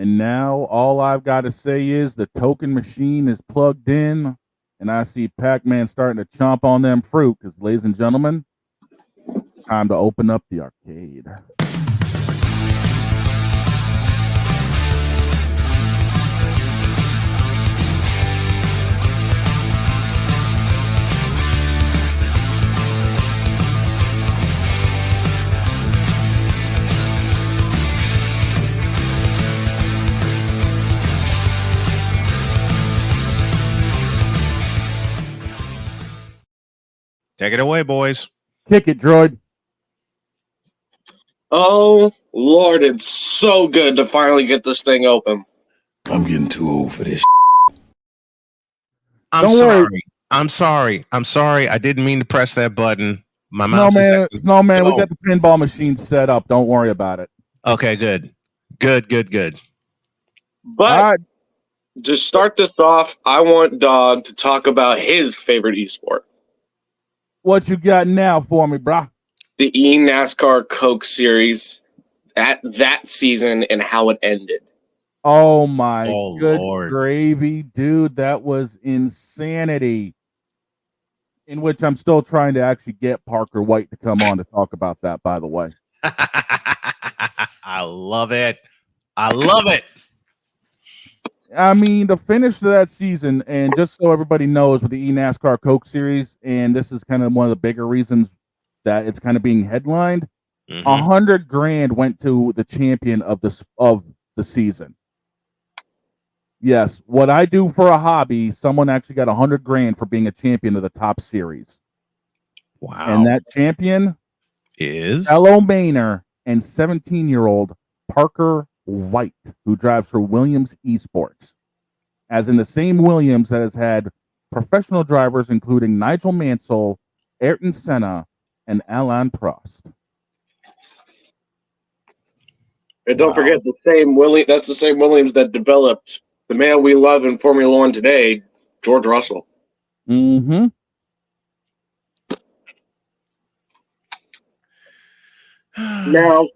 And now all I've got to say is the token machine is plugged in, and I see Pac-Man starting to chomp on them fruit because, ladies and gentlemen, time to open up the arcade. Take it away, boys. Kick it, Droid. Oh, Lord, it's so good to finally get this thing open. I'm getting too old for this. I'm sorry. I'm sorry. I didn't mean to press that button. My mouse is Snowman, we got the pinball machine set up. Don't worry about it. Okay, good. Good. But to start this off, I want Dawg to talk about his favorite esport. What you got now for me, brah? The eNASCAR Coke Series at that season and how it ended. Oh my good Lord. gravy, dude. That was insanity. In which I'm still trying to actually get Parker White to come on to talk about that, by the way. I love it. I mean, the finish to that season, and just so everybody knows, with the eNASCAR Coke Series, and this is kind of one of the bigger reasons that it's kind of being headlined. $100,000 went to the champion of the season. Yes, what I do for a hobby, someone actually got $100,000 for being a champion of the top series. Wow! And that champion is fellow Mainer and 17-year-old Parker White, who drives for Williams ESports, as in the same Williams that has had professional drivers including Nigel Mansell, Ayrton Senna, and Alain Prost. And don't forget the same Williams. That's the same Williams that developed the man we love in Formula One today, George Russell. Mm-hmm. Now,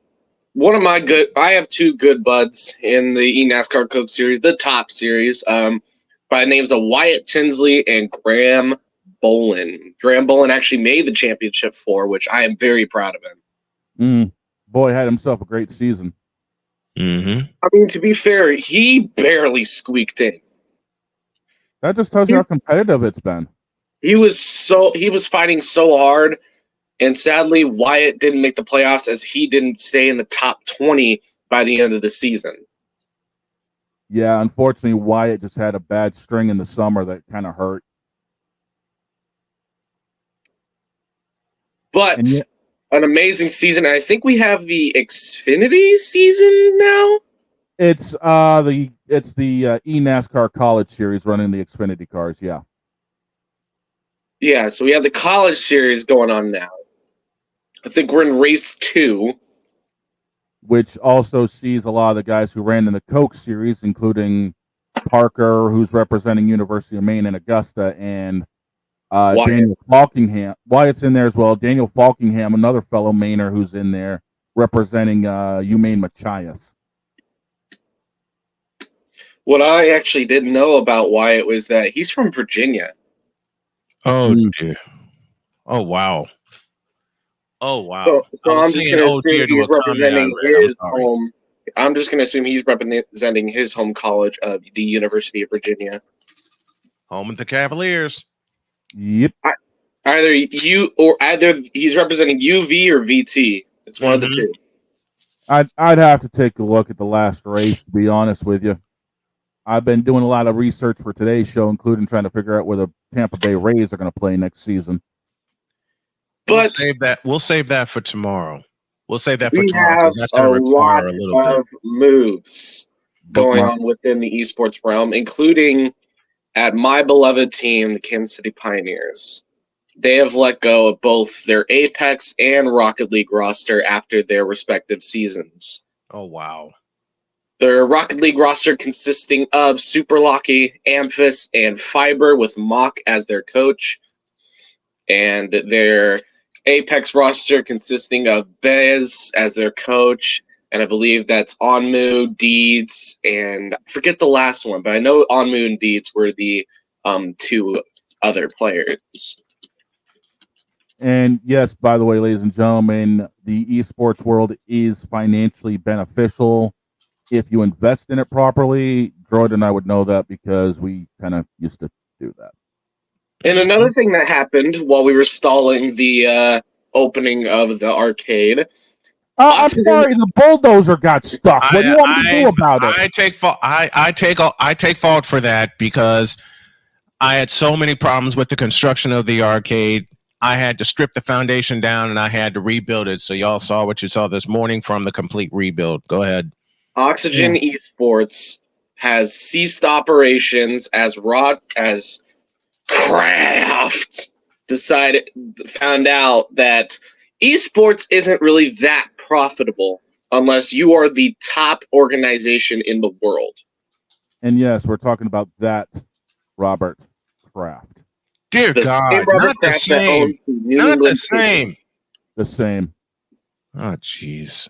I have two good buds in the eNASCAR Coke Series, the top series, by the names of Wyatt Tinsley and Graham Bolin. Graham Bolin actually made the championship which I am very proud of him. Boy, had himself a great season. Mm-hmm. I mean, to be fair, he barely squeaked in. That just tells you how competitive it's been. He was fighting so hard, and sadly, Wyatt didn't make the playoffs as he didn't stay in the top 20 by the end of the season. Yeah, unfortunately, Wyatt just had a bad string in the summer that kind of hurt. But an amazing season. I think we have the Xfinity season now. It's the eNASCAR College Series running the Xfinity cars. Yeah. Yeah, so we have the College Series going on now. I think we're in race 2. Which also sees a lot of the guys who ran in the Coke Series, including Parker, who's representing University of Maine and Augusta, and Daniel Falkingham. Wyatt's in there as well. Daniel Falkingham, another fellow Mainer who's in there representing UMaine Machias. What I actually didn't know about Wyatt was that he's from Virginia. Oh, dear. Oh, wow. So I'm just going to assume he's representing his home. I'm just going to assume he's representing his home college of the University of Virginia. Home with the Cavaliers. Yep. Either he's representing UV or VT. It's one of the two. I'd have to take a look at the last race, to be honest with you. I've been doing a lot of research for today's show, including trying to figure out where the Tampa Bay Rays are going to play next season. But we'll save that for tomorrow. That's going to require a lot of moves going on within the esports realm, including at my beloved team, the Kansas City Pioneers. They have let go of both their Apex and Rocket League roster after their respective seasons. Oh, wow. Their Rocket League roster consisting of Super Locky, Amphis, and Fiber with Mock as their coach. And their Apex roster consisting of Bez as their coach, and I believe that's Onmu, Deeds, and I forget the last one, but I know Onmu and Deeds were the two other players. And yes, by the way, ladies and gentlemen, the esports world is financially beneficial if you invest in it properly. Droid and I would know that because we kind of used to do that. And another thing that happened while we were stalling the opening of the arcade. I'm sorry, the bulldozer got stuck. What do you want me to do about it? I take fault for that because I had so many problems with the construction of the arcade. I had to strip the foundation down and I had to rebuild it. So y'all saw what you saw this morning from the complete rebuild. Go ahead. Oxygen Esports has ceased operations as Kraft found out that esports isn't really that profitable unless you are the top organization in the world. And yes, we're talking about that Robert Kraft. Dear God, not the same. Not the same. The same. Oh, jeez.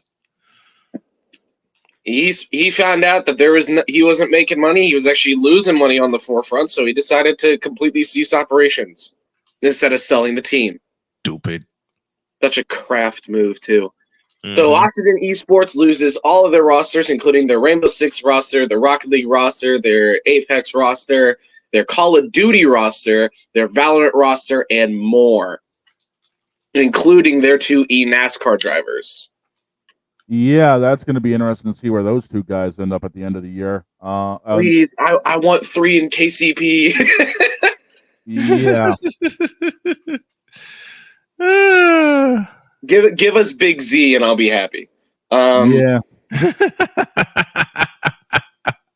He found out that he wasn't making money. He was actually losing money on the forefront, so he decided to completely cease operations instead of selling the team. Stupid. Such a Kraft move, too. So Oxygen Esports loses all of their rosters, including their Rainbow Six roster, their Rocket League roster, their Apex roster, their Call of Duty roster, their Valorant roster, and more, including their two NASCAR drivers. Yeah, that's going to be interesting to see where those two guys end up at the end of the year. Please, I want 3 in KCP. Yeah. Give us Big Z and I'll be happy. Yeah.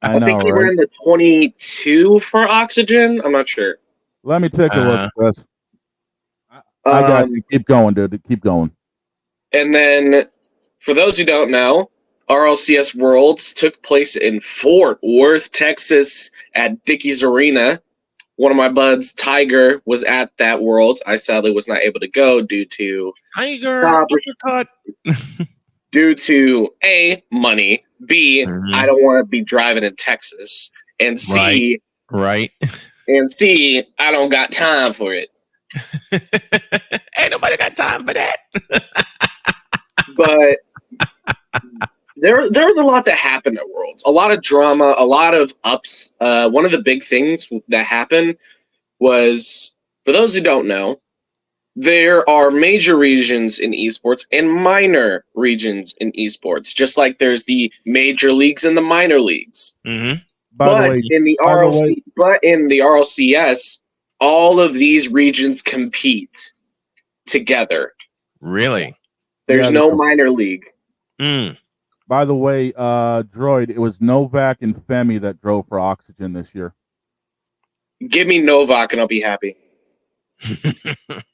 I think we were in the 22 for Oxygen. I'm not sure. Let me take a look at this. I got you. Keep going, dude. Keep going. And then, for those who don't know, RLCS Worlds took place in Fort Worth, Texas at Dickies Arena. One of my buds, Tiger, was at that World. I sadly was not able to go due to due to A, money, B, I don't want to be driving in Texas, and C, right. And C, I don't got time for it. Ain't nobody got time for that. But there was a lot that happened at Worlds. A lot of drama, a lot of ups. One of the big things that happened was, for those who don't know, there are major regions in esports and minor regions in esports, just like there's the major leagues and the minor leagues. But in the RLCS, all of these regions compete together. Really? There's no minor league. By the way, Droid, it was Novak and Femi that drove for Oxygen this year. Give me Novak and I'll be happy.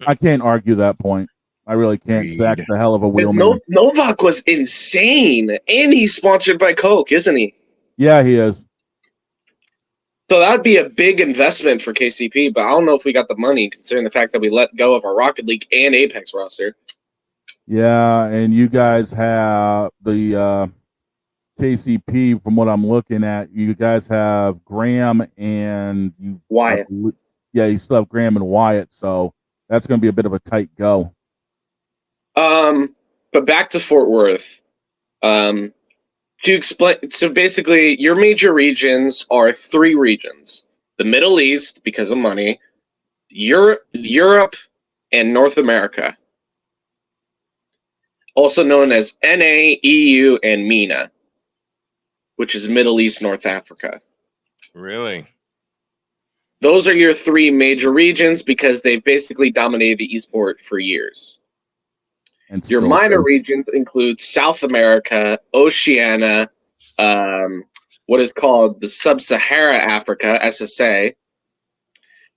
I can't argue that point. I really can't. Zach's a hell of a wheelman. Novak was insane. And he's sponsored by Coke, isn't he? Yeah, he is. So that would be a big investment for KCP, but I don't know if we got the money considering the fact that we let go of our Rocket League and Apex roster. Yeah, and you guys have the KCP, from what I'm looking at, you guys have Graham and Wyatt. Yeah, you still have Graham and Wyatt, so that's going to be a bit of a tight go. But back to Fort Worth. To explain, so basically, your major regions are 3 regions: the Middle East, because of money, Europe, and North America, also known as NA, EU, and MENA, which is Middle East, North Africa. Really? Those are your 3 major regions because they've basically dominated the esport for years. And your minor regions include South America, Oceania, what is called the Sub-Sahara Africa, SSA,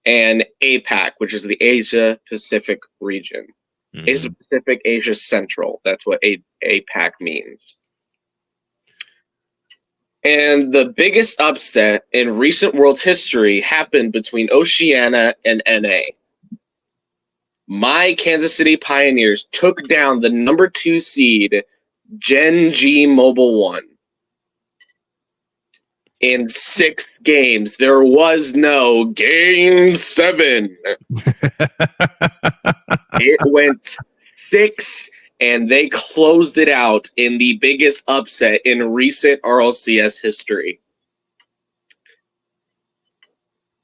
and APAC, which is the Asia Pacific region. Asia Pacific, Asia Central. That's what APAC means. And the biggest upset in recent world history happened between Oceania and NA. My Kansas City Pioneers took down the number 2 seed Gen G Mobile 1. In 6 games, there was no Game 7. It went 6, and they closed it out in the biggest upset in recent RLCS history.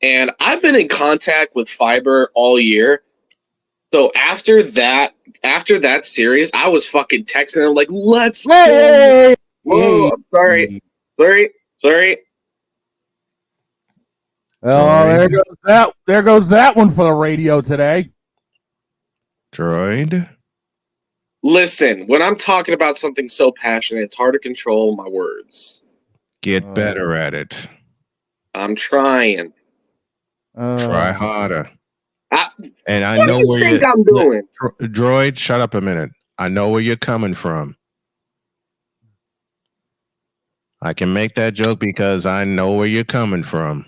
And I've been in contact with Fiber all year. So after that series, I was fucking texting them like, let's go. Whoa, I'm sorry. Oh, there goes that one for the radio today. Droid. Listen, when I'm talking about something so passionate, it's hard to control my words. Get better at it. I'm trying. Try harder. And I what know do you where think I'm doing. Droid, shut up a minute. I know where you're coming from. I can make that joke because I know where you're coming from.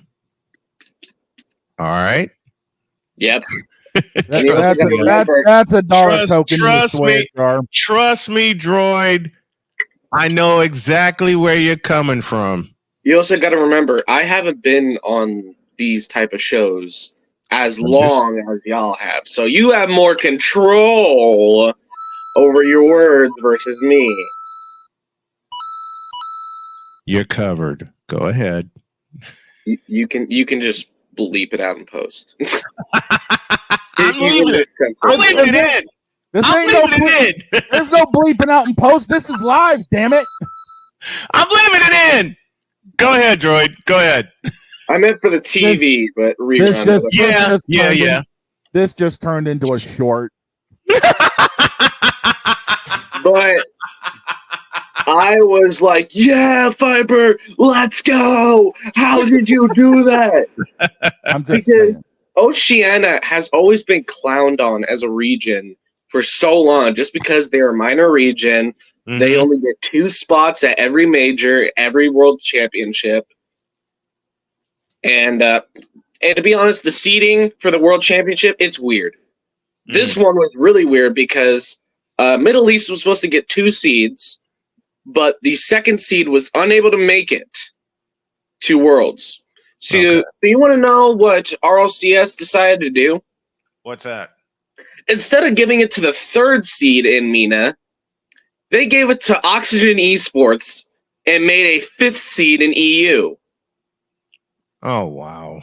All right? Yep. That's a dollar token. Trust me, Droid. I know exactly where you're coming from. You also got to remember, I haven't been on these type of shows as long as y'all have. So you have more control over your words versus me. You're covered. Go ahead. You can just bleep it out in post. I'm leaving it in. There's no bleeping out in post. This is live, damn it. I'm leaving it in. Go ahead, Droid. Go ahead. I meant for the TV, but this just turned into a short. But I was like, yeah, Fiber, let's go. How did you do that? I'm just saying. Oceania has always been clowned on as a region for so long, just because they're a minor region. Mm-hmm. They only get 2 spots at every major, every world championship. And to be honest, the seeding for the world championship, it's weird. Mm-hmm. This one was really weird because Middle East was supposed to get 2 seeds, but the second seed was unable to make it to Worlds. So, so you want to know what RLCS decided to do? What's that? Instead of giving it to the 3rd seed in MENA, they gave it to Oxygen ESports and made a 5th seed in EU. Oh, wow.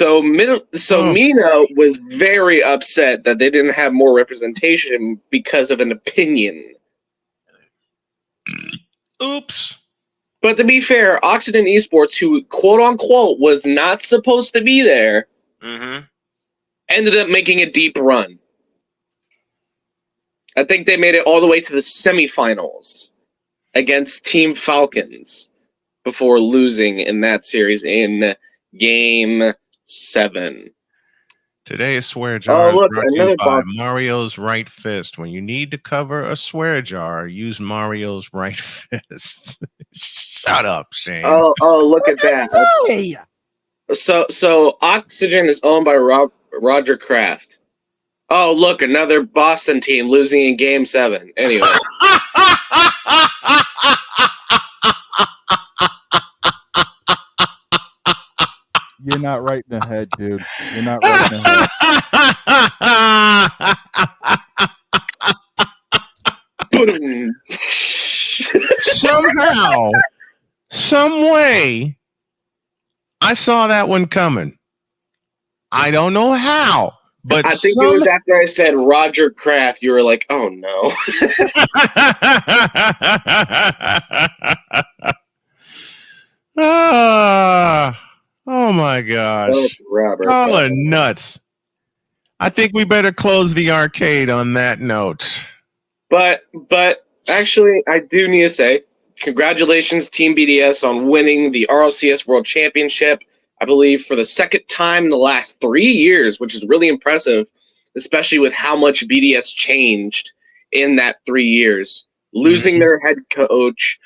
So MENA was very upset that they didn't have more representation because of an opinion. Oops. But to be fair, Oxygen ESports, who quote-unquote was not supposed to be there, ended up making a deep run. I think they made it all the way to the semifinals against Team Falcons before losing in that series in Game 7. Today's swear jar is brought to you by Mario's right fist. When you need to cover a swear jar, use Mario's right fist. Shut up, Shane. Oh, look at that. So Oxygen is owned by Roger Kraft. Oh, look, another Boston team losing in Game 7. Anyway. You're not right in the head, dude. You're not right in the head. Somehow, some way, I saw that one coming. I don't know how, but I think it was after I said Roger Kraft, you were like, oh no. Oh my gosh. Oh, nuts. I think we better close the arcade on that note. But actually, I do need to say, congratulations, Team BDS, on winning the RLCS World Championship, I believe, for the 2nd time in the last 3 years, which is really impressive, especially with how much BDS changed in that 3 years. Losing their head coach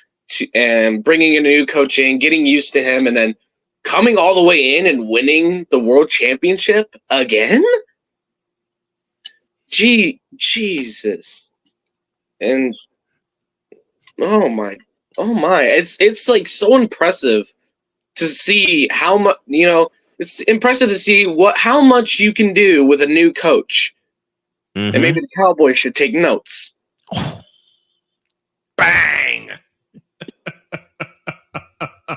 and bringing in a new coach in, getting used to him, and then coming all the way in and winning the World Championship again? Jesus. And oh my, it's like so impressive to see how much, it's impressive to see how much you can do with a new coach. Mm-hmm. And maybe the Cowboys should take notes. Bang!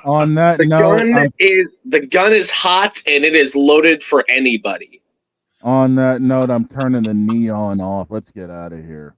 On that The note, gun is hot and it is loaded for anybody. On that note, I'm turning the neon off. Let's get out of here.